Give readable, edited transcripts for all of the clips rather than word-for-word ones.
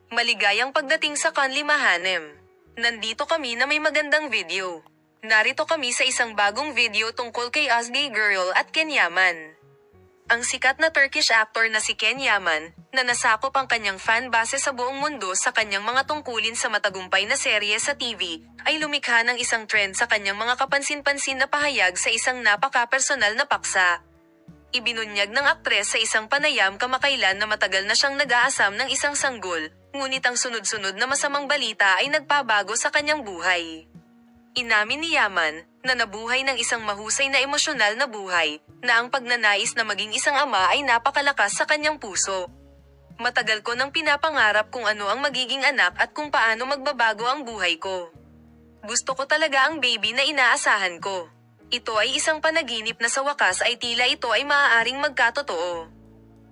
Maligayang pagdating sa Kanli Mahanem. Nandito kami na may magandang video. Narito kami sa isang bagong video tungkol kay Özge Gürel at Ken Yaman. Ang sikat na Turkish actor na si Ken Yaman, na nasakop ang kanyang fan base sa buong mundo sa kanyang mga tungkulin sa matagumpay na serye sa TV, ay lumikha ng isang trend sa kanyang mga kapansin-pansin na pahayag sa isang napaka-personal na paksa. Ibinunyag ng aktres sa isang panayam kamakailan na matagal na siyang nag-aasam ng isang sanggol, ngunit ang sunod-sunod na masamang balita ay nagpabago sa kanyang buhay. Inamin ni Yaman, na nabuhay ng isang mahusay na emosyonal na buhay, na ang pagnanais na maging isang ama ay napakalakas sa kanyang puso. Matagal ko nang pinapangarap kung ano ang magiging anak at kung paano magbabago ang buhay ko. Gusto ko talaga ang baby na inaasahan ko. Ito ay isang panaginip na sa wakas ay tila ito ay maaaring magkatotoo.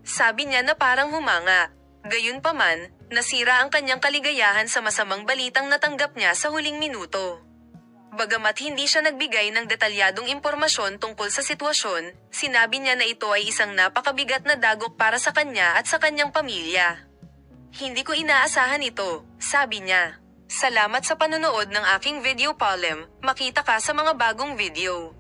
Sabi niya na parang humanga. Gayunpaman, nasira ang kanyang kaligayahan sa masamang balitang natanggap niya sa huling minuto. Bagamat hindi siya nagbigay ng detalyadong impormasyon tungkol sa sitwasyon, sinabi niya na ito ay isang napakabigat na dagok para sa kanya at sa kanyang pamilya. Hindi ko inaasahan ito, sabi niya. Salamat sa panonood ng aking video Palem, makita ka sa mga bagong video.